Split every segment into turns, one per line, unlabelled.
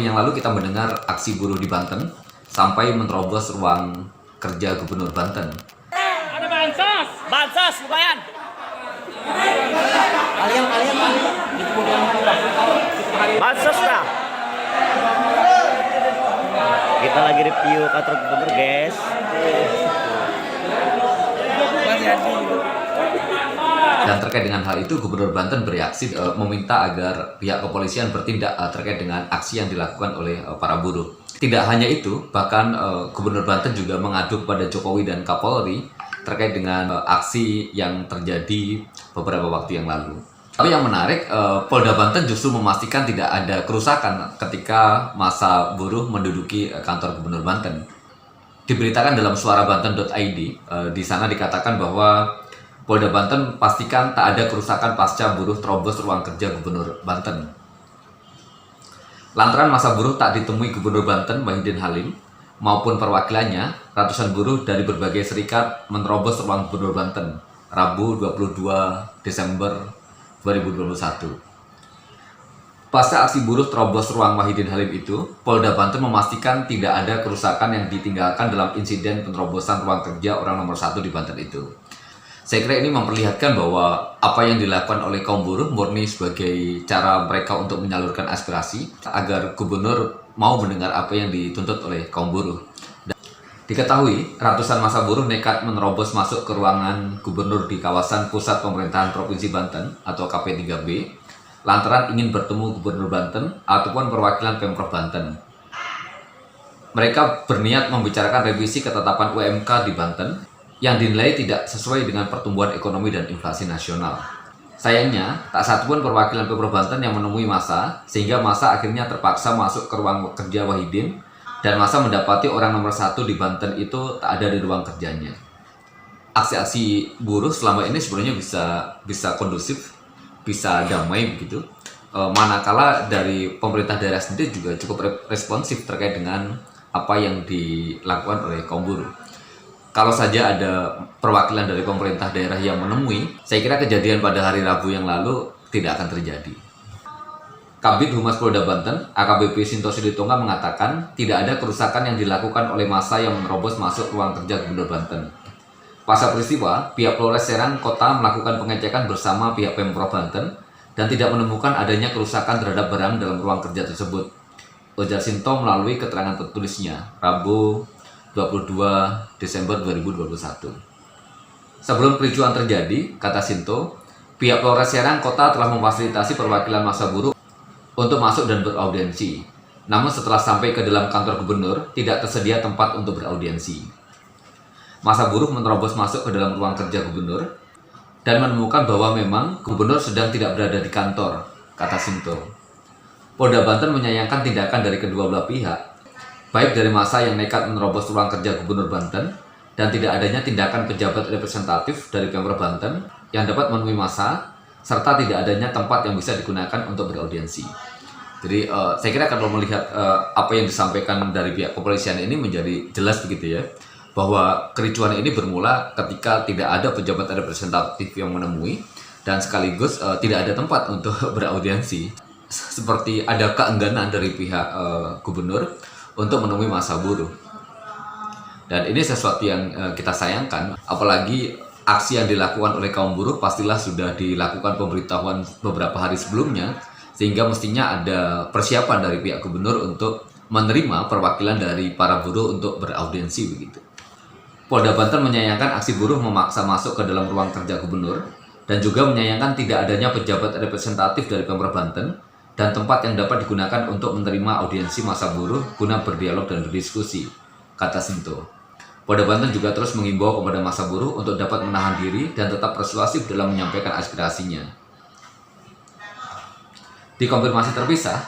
waktu yang lalu kita mendengar aksi buruh di Banten sampai menerobos ruang kerja Gubernur Banten.
Ada bansos! Bansos, lumayan! Bansos dah! Kita lagi review kantor gubernur, guys.
Dan terkait dengan hal itu, Gubernur Banten bereaksi meminta agar pihak kepolisian bertindak terkait dengan aksi yang dilakukan oleh para buruh. Tidak hanya itu, bahkan Gubernur Banten juga mengadu kepada Jokowi dan Kapolri terkait dengan aksi yang terjadi beberapa waktu yang lalu. Tapi yang menarik, Polda Banten justru memastikan tidak ada kerusakan ketika massa buruh menduduki kantor Gubernur Banten. Diberitakan dalam suarabanten.id, di sana dikatakan bahwa Polda Banten pastikan tak ada kerusakan pasca buruh terobos ruang kerja Gubernur Banten. Lantaran massa buruh tak ditemui Gubernur Banten Wahidin Halim maupun perwakilannya, ratusan buruh dari berbagai serikat menerobos ruang Gubernur Banten Rabu 22 Desember 2021. Pasca aksi buruh terobos ruang Wahidin Halim itu, Polda Banten memastikan tidak ada kerusakan yang ditinggalkan dalam insiden penerobosan ruang kerja orang nomor 1 di Banten itu. Saya kira ini memperlihatkan bahwa apa yang dilakukan oleh kaum buruh murni sebagai cara mereka untuk menyalurkan aspirasi agar gubernur mau mendengar apa yang dituntut oleh kaum buruh. Diketahui, ratusan massa buruh nekat menerobos masuk ke ruangan gubernur di kawasan Pusat Pemerintahan Provinsi Banten atau KP3B lantaran ingin bertemu Gubernur Banten ataupun perwakilan Pemprov Banten. Mereka berniat membicarakan revisi ketetapan UMK di Banten yang dinilai tidak sesuai dengan pertumbuhan ekonomi dan inflasi nasional. Sayangnya, tak satupun perwakilan Pemprov Banten yang menemui massa, sehingga massa akhirnya terpaksa masuk ke ruang kerja Wahidin, dan massa mendapati orang nomor 1 di Banten itu tak ada di ruang kerjanya. Aksi-aksi buruh selama ini sebenarnya bisa kondusif, bisa damai begitu. Manakala dari pemerintah daerah sendiri juga cukup responsif terkait dengan apa yang dilakukan oleh kaum buruh. Kalau saja ada perwakilan dari pemerintah daerah yang menemui, saya kira kejadian pada hari Rabu yang lalu tidak akan terjadi. Kabid Humas Polda Banten, AKBP Sinto Siditonga mengatakan tidak ada kerusakan yang dilakukan oleh massa yang menerobos masuk ruang kerja Gubernur Banten. Pasca peristiwa, pihak Polres Serang Kota melakukan pengecekan bersama pihak Pemprov Banten dan tidak menemukan adanya kerusakan terhadap barang dalam ruang kerja tersebut, ujar Sinto melalui keterangan tertulisnya, Rabu 22 Desember 2021. Sebelum kericuan terjadi, kata Sinto, pihak Polres Serang Kota telah memfasilitasi perwakilan massa buruh untuk masuk dan beraudiensi. Namun setelah sampai ke dalam kantor gubernur, tidak tersedia tempat untuk beraudiensi. Massa buruh menerobos masuk ke dalam ruang kerja gubernur dan menemukan bahwa memang gubernur sedang tidak berada di kantor, kata Sinto. Polda Banten menyayangkan tindakan dari kedua belah pihak, baik dari massa yang nekat menerobos ruang kerja Gubernur Banten dan tidak adanya tindakan pejabat representatif dari Pemprov Banten yang dapat menemui massa, serta tidak adanya tempat yang bisa digunakan untuk beraudiensi. Jadi saya kira kalau melihat apa yang disampaikan dari pihak kepolisian ini menjadi jelas begitu ya, bahwa kericuan ini bermula ketika tidak ada pejabat representatif yang menemui dan sekaligus tidak ada tempat untuk beraudiensi. Seperti ada keengganan dari pihak gubernur untuk menemui massa buruh. Dan ini sesuatu yang kita sayangkan, apalagi aksi yang dilakukan oleh kaum buruh pastilah sudah dilakukan pemberitahuan beberapa hari sebelumnya, sehingga mestinya ada persiapan dari pihak gubernur untuk menerima perwakilan dari para buruh untuk beraudiensi begitu. Polda Banten menyayangkan aksi buruh memaksa masuk ke dalam ruang kerja gubernur dan juga menyayangkan tidak adanya pejabat representatif dari Pemprov Banten dan tempat yang dapat digunakan untuk menerima audiensi massa buruh guna berdialog dan berdiskusi, kata Sinto. Polda Banten juga terus mengimbau kepada massa buruh untuk dapat menahan diri dan tetap persuasif dalam menyampaikan aspirasinya. Dikonfirmasi terpisah,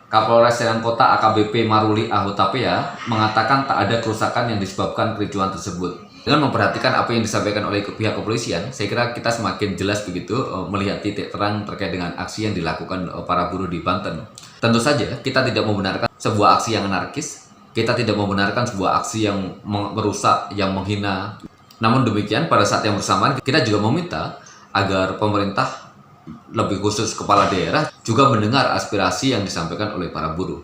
Kapolres Serang Kota AKBP Maruli Ahutapea mengatakan tak ada kerusakan yang disebabkan kericuan tersebut. Dengan memperhatikan apa yang disampaikan oleh pihak kepolisian, saya kira kita semakin jelas begitu melihat titik terang terkait dengan aksi yang dilakukan para buruh di Banten. Tentu saja kita tidak membenarkan sebuah aksi yang anarkis, kita tidak membenarkan sebuah aksi yang merusak, yang menghina. Namun demikian, pada saat yang bersamaan kita juga meminta agar pemerintah, lebih khusus kepala daerah, juga mendengar aspirasi yang disampaikan oleh para buruh.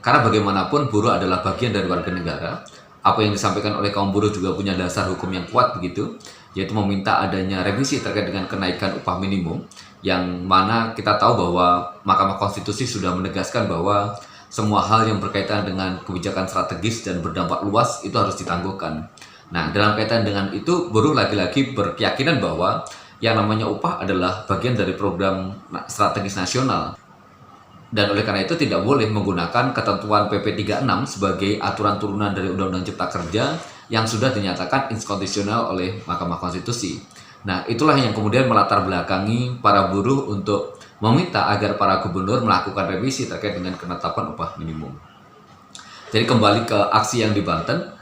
Karena bagaimanapun buruh adalah bagian dari warga negara, apa yang disampaikan oleh kaum buruh juga punya dasar hukum yang kuat begitu, yaitu meminta adanya revisi terkait dengan kenaikan upah minimum, yang mana kita tahu bahwa Mahkamah Konstitusi sudah menegaskan bahwa semua hal yang berkaitan dengan kebijakan strategis dan berdampak luas itu harus ditangguhkan. Nah, dalam kaitan dengan itu, buruh lagi-lagi berkeyakinan bahwa yang namanya upah adalah bagian dari program strategis nasional. Dan oleh karena itu tidak boleh menggunakan ketentuan PP 36 sebagai aturan turunan dari Undang-Undang Cipta Kerja yang sudah dinyatakan inkonstitusional oleh Mahkamah Konstitusi. Nah, itulah yang kemudian melatar belakangi para buruh untuk meminta agar para gubernur melakukan revisi terkait dengan penetapan upah minimum. Jadi kembali ke aksi yang di Banten,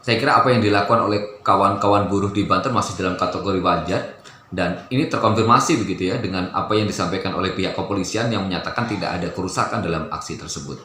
saya kira apa yang dilakukan oleh kawan-kawan buruh di Banten masih dalam kategori wajar, dan ini terkonfirmasi begitu ya dengan apa yang disampaikan oleh pihak kepolisian yang menyatakan tidak ada kerusakan dalam aksi tersebut.